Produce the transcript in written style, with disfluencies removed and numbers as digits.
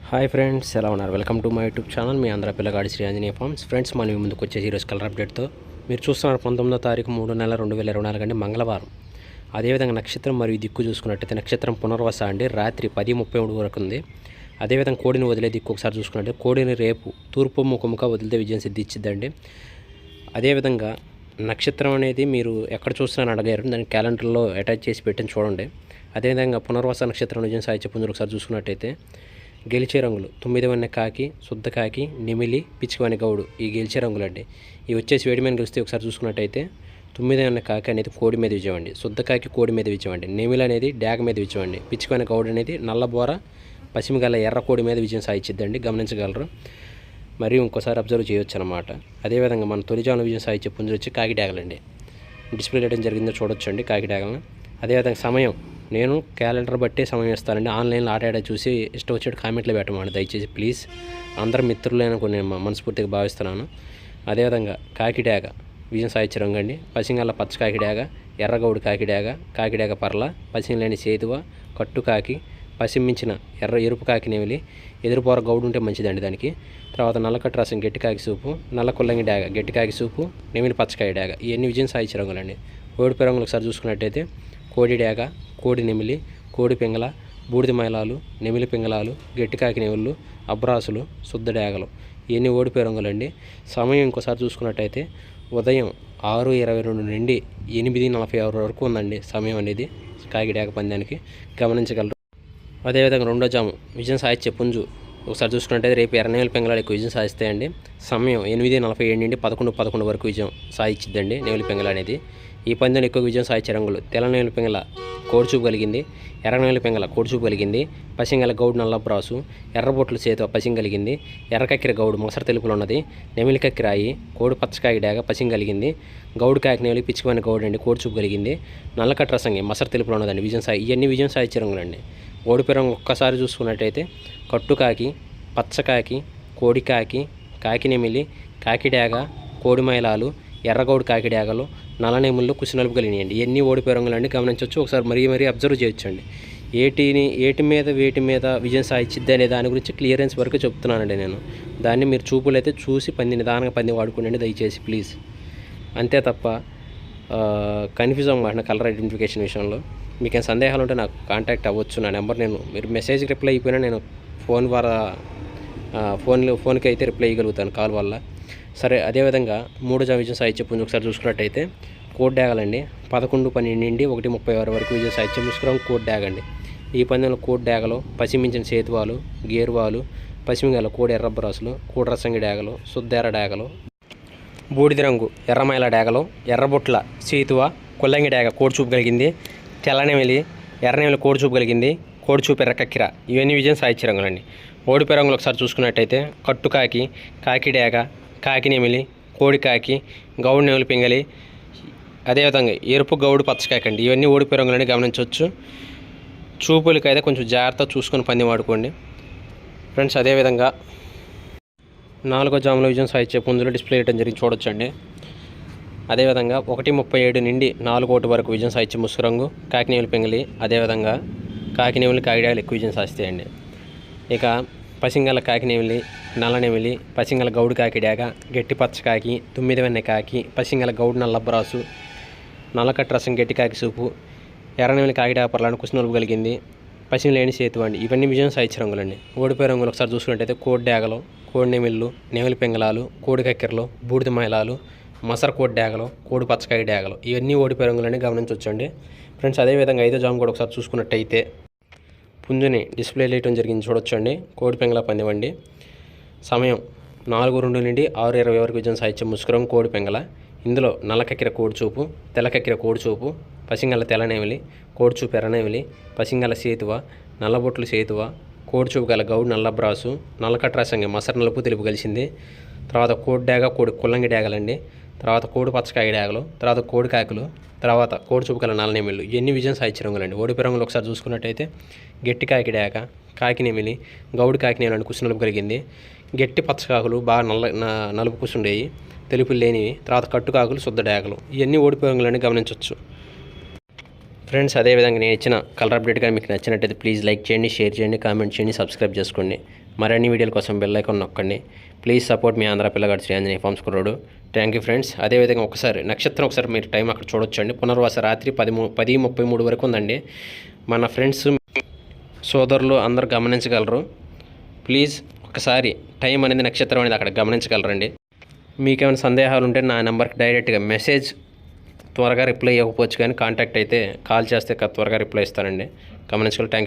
Hi friends, ఎలా ఉన్నారు? Welcome to my YouTube channel. మీ అందరూ పిల్లగాడి శ్రీ ఆంజనేయ ఫార్మ్స్. ఫ్రెండ్స్, మనం ముందుకు వచ్చేసి ఈరోజు కలర్ అప్డేట్తో మీరు చూస్తున్నారు 19వ తారీఖు 3/3/2024 అండి, మంగళవారం. అదేవిధంగా నక్షత్రం మరియు దిక్కు చూసుకున్నట్టయితే నక్షత్రం పునర్వస అండి, రాత్రి 10:33 వరకు ఉంది. అదేవిధంగా కోడిని వదిలే దిక్కు ఒకసారి చూసుకున్నట్టు కోడిని రేపు తూర్పు ముఖముగా వదిలితే విజయం సిద్ధించిద్దండి. అదేవిధంగా నక్షత్రం అనేది మీరు ఎక్కడ చూస్తున్నారని అడిగారు, దాన్ని క్యాలెండర్లో అటాచ్ చేసి పెట్టని చూడండి. అదేవిధంగా పునర్వస నక్షత్రం విజయం సాధించే పుంజులు ఒకసారి చూసుకున్నట్టయితే గెలిచే రంగులు 9 కాకి, శుద్ధ కాకి, నెమిలి, పిచ్చికవాని గౌడు. ఈ గెలిచే రంగులు అండి. ఇవి వచ్చేసి వేడి మీద గెలిస్తే ఒకసారి చూసుకున్నట్టయితే 9 కాకి అనేది కోడి మీద విజయం అండి, శుద్ధ కాకి కోడి మీద విజయం అండి, నెమిలి అనేది డాగ మీద విజయం అండి, పిచ్చికవాని గౌడు అనేది నల్లబోర పశ్చిమగల ఎర్ర కోడి మీద విజయం సాధించిద్దండి, గమనించగలరు. మరియు ఇంకోసారి అబ్జర్వ్ చేయొచ్చు అనమాట. అదేవిధంగా మన తొలిజాను విజయం సాధించే పుంజులు వచ్చి కాకి డాగలండి. డిస్ప్లే చేయడం జరిగిందో చూడొచ్చు అండి కాకి డాగలను. అదేవిధంగా సమయం నేను క్యాలెండర్ బట్టే సమయం ఇస్తానండి. ఆన్లైన్లో ఆట చూసి ఇష్టం వచ్చేట్టు కామెంట్లో పెట్టమండి దయచేసి ప్లీజ్. అందరు మిత్రులైన కొన్ని మనస్ఫూర్తిగా భావిస్తున్నాను. అదేవిధంగా కాకిడాగ విజయం సాధించే రంగు అండి, పసింగల్ల పచ్చ కాకిడాగ, ఎర్రగౌడు కాకిడాగ, కాకిడాగ పర్ల, పసింగలేని సేతువ, కట్టుకాకి, పసిమించిన ఎరుపు కాకి నెమిలి, ఎదురుపోర గౌడు ఉంటే మంచిదండి దానికి. తర్వాత నల్లకట్టు రసం గట్టి కాకి సూపు, నల్ల కొల్లంగి డాగ గట్టి కాకి సూపు, నెమిలి పచ్చకాయ డాగ, ఇవన్నీ విజయం సాధించే రంగులండి. ఓడిపి రంగులు ఒకసారి చూసుకున్నట్టయితే కోడి డాగ, కోడి నెమిలి, కోడి పింగళ, బూడిద మైలాలు, నెమిలి పింగళాలు, గట్టికాకి నెమిళ్ళు, అబ్రాసులు, శుద్ధ డాగలు, ఇవన్నీ ఓడిపోయే రంగులండి. సమయం ఇంకోసారి చూసుకున్నట్టయితే ఉదయం 6:22 నుండి 8:46 వరకు ఉందండి సమయం అనేది కాకి డాగ పందానికి, గమనించగలరు. అదేవిధంగా రెండో జాము విజయం సాధించే పుంజు ఒకసారి చూసుకున్నట్టయితే రేపు ఎర్రనేమిలి పింగళాలు ఎక్కువ విజయం సాధిస్తాయండి. సమయం 8:47 నుండి 11:11 వరకు విజయం సాధించిద్దండి నెమిలి పింగళ అనేది. ఈ పందెంలో ఎక్కువ విజయం సాధించే రంగులు తెల్ల నెమిలి పింగళ కోడిచూపు కలిగింది, ఎర్ర నెమిలి పింగళ కోడిచూపు కలిగింది, పసింగల గౌడు నల్లబ్రాసు, ఎర్రబొట్లు చేతు పసింగ్ కలిగింది, ఎర్రకక్కిర గౌడు మొసర తెలుపులు ఉన్నది, నెమిలి కక్కిరాయి, కోడి పచ్చకాయ డాగ పసింగ్ కలిగింది, గౌడు కాకి నెమిలి పిచ్చికమైన గౌడు అండి కోడిచూపు కలిగింది, నల్లకట్ట రసంగి మొసర తెలుపులు ఉన్నదండి విజయం ఇవన్నీ విజయం సాధించే రంగులండి. ఓడిపి రంగు ఒక్కసారి చూసుకున్నట్టయితే కట్టుకాకి, పచ్చకాకి, కోడికాకి, కాకి నెమిలి, కాకి డాగ, కోడి మైలాలు, ఎర్రగౌడు కాకి డాగలు, నల్ల నెముళ్ళు, కుసినలుపు కలిగినాయండి. ఇవన్నీ ఓడిపోయే రంగులండి, గమనించవచ్చు. ఒకసారి మరీ అబ్జర్వ్ చేయొచ్చండి. ఏటి మీద వేటి మీద విజయం సాధించిద్ది అనే దాని గురించి క్లియరెన్స్ వరకు చెప్తున్నానండి నేను. దాన్ని మీరు చూపులు అయితే చూసి నిదానంగా పంది వాడుకోండి దయచేసి ప్లీజ్. అంతే తప్ప కన్ఫ్యూజ్ అవ్వమాట కలర్ ఐడెంటిఫికేషన్ విషయంలో. మీకు ఏమైనా సందేహాలు ఉంటే నాకు కాంటాక్ట్ అవ్వచ్చు. నా నెంబర్ మీరు మెసేజ్కి రిప్లై అయిపోయినా నేను ఫోన్ ద్వారా ఫోన్కి అయితే రిప్లై ఇవ్వగలుగుతాను కాల్ వల్ల. సరే, అదేవిధంగా మూడో జాము విజయం సాధించే పుంజు ఒకసారి చూసుకున్నట్టయితే కోడ్ డాగలండి. 11:12 నుండి 1:36 వరకు విజయం సాధించే ముసుకురం కోడ్ డాగండి. ఈ పందెంలో కోడ్ డాగలు, పసిమించిన సేతువాలు, గేరువాలు, పసిమిగల కోడి ఎర్రబ్రాసులు, కోడి రసంగి డాగలు, శుద్ధెర్ర డాగలు, బూడిద రంగు ఎర్రమైల డాగలు, ఎర్రబొట్ల సేతువ, కొల్లంగి డాగ కోడిచూపు కలిగింది, తెల్లనెమిలి, ఎర్రనెమిలి కోడిచూపు కలిగింది, కోడిచూపు ఎర్రకక్కిర, ఇవన్నీ విజయం సాధించే రంగులండి. ఓడిపోయే రంగులు ఒకసారి చూసుకున్నట్టయితే కట్టుకాకి, కాకి డాగ, కాకి నెమిలి, కోడికాకి, గౌడు నెమిలి పింగలి, అదేవిధంగా ఎరుపు గౌడు పచ్చకాకి అండి. ఇవన్నీ ఓడిపోయే రంగులని గమనించవచ్చు. చూపులకైతే కొంచెం జాగ్రత్తగా చూసుకొని పంది వాడుకోండి ఫ్రెండ్స్. అదేవిధంగా నాలుగో జాములో విజయం సాధించే పుంజులు డిస్ప్లే చేయడం జరిగి చూడొచ్చండి. అదేవిధంగా 1:37 నుండి 4:1 వరకు విజయం సాధించే ముసుగు రంగు కాకి నెమిలి పింగలి, అదేవిధంగా కాకి నెమిలి కాకిడాగలు ఎక్కువ విజయం సాధిస్తాయండి. ఇక పసింగల కాకి నెమిలి, నల్ల నెమిలి, పసింగల గౌడు కాకి డాగ, గట్టి పచ్చకాకి, 9 కాకి, పసింగల గౌడు నల్లబ్రాసు, నల్లకట్ట రసం గట్టి కాకి సూపు, ఎర్రనెమిలి కాకి డాగ పర్లాన్ని కుసినలుపు కలిగింది, పసింగలేని సేతు అండి. ఇవన్నీ విజయం సాధించే రంగులండి. ఓడిపోయే రంగులు ఒకసారి చూసుకున్నట్టయితే కోడి డాగలు, కోడి నెమిళ్ళు, నెమిలి పింగళాలు, కోడి కక్కెరలు, బూడిద మైలాలు, మసర కోడి డాగలు, కోడి పచ్చకాయ డాగలు, ఇవన్నీ ఓడిపోయే రంగులని గమనించవచ్చండి ఫ్రెండ్స్. అదేవిధంగా ఐదో జాము కూడా ఒకసారి చూసుకున్నట్టయితే పుంజుని డిస్ప్లే చేయడం జరిగింది చూడొచ్చండి. కోడి పింగళ పందివ్వండి. సమయం 4:02 నుండి 6:20 వరకు విజయం సాధించే ముసుకురం కోడి పింగళ. ఇందులో నల్లకక్కిర కోడిచూపు, తెల్లకక్కిర కోడిచూపు, పసింగల తెల్లనేమిలి, కోడిచూపు ఎర్రనేమిలి, పసింగల సేతువ, నల్లబొట్లు సేతువ, కోడిచూపు గల గౌడు నల్లబ్రాసు, నల్లకట్ట రసంగి మసర నలుపు తెలుపు కలిసింది. తర్వాత కోడి డాగ, కోడి కుల్లంగి డాగలండి. తర్వాత కోడి పచ్చకాయ డాగలు, తర్వాత కోడి కాకులు, తర్వాత కోడిచూపు గల నల్లనేమిళ్ళు, ఇవన్నీ విజయం సాధించే రంగులండి. ఓడిపోయే రంగులు ఒకసారి చూసుకున్నట్టయితే గట్టి కాకి డాగ, కాకి నెమిలి, గౌడు కాకి నెమిలి కుసి నలుపు కలిగింది, గట్టి పచ్చకాకులు బాగా నలుపు కుసుండేవి, తెలుపులు లేనివి, తర్వాత కట్టుకాకులు, శుద్ధ డాగలు, ఇవన్నీ ఓడిపోయే రంగులని గమనించవచ్చు. ఫ్రెండ్స్ అదేవిధంగా నేను ఇచ్చిన కలర్ అప్డేట్ కానీ మీకు నచ్చినట్టయితే ప్లీజ్ లైక్ చేయండి, షేర్ చేయండి, కామెంట్ చేయండి, సబ్స్క్రైబ్ చేసుకోండి. మరిన్ని వీడియోల కోసం బెల్ ఐకాన్ నొక్కండి. ప్లీజ్ సపోర్ట్ మీ ఆంధ్ర పిల్లగాడు శ్రీ ఆంజనేయ ఫార్మ్స్ కుర్రోడు. Thank you friends. అదేవిధంగా ఒకసారి నక్షత్రం ఒకసారి మీరు టైం అక్కడ చూడొచ్చండి. పునర్వాస రాత్రి 10:33 వరకు ఉందండి. మన ఫ్రెండ్స్ సోదరులు అందరూ గమనించగలరు. ప్లీజ్ ఒకసారి టైం అనేది నక్షత్రం అనేది అక్కడ గమనించగలరండి. మీకేమైనా సందేహాలు ఉంటే నా నెంబర్కి డైరెక్ట్గా మెసేజ్ త్వరగా రిప్లై ఇవ్వకపోవచ్చు, కానీ కాంటాక్ట్ అయితే కాల్ చేస్తే త్వరగా రిప్లై ఇస్తానండి. గమనించుకోవాలి. Thank you.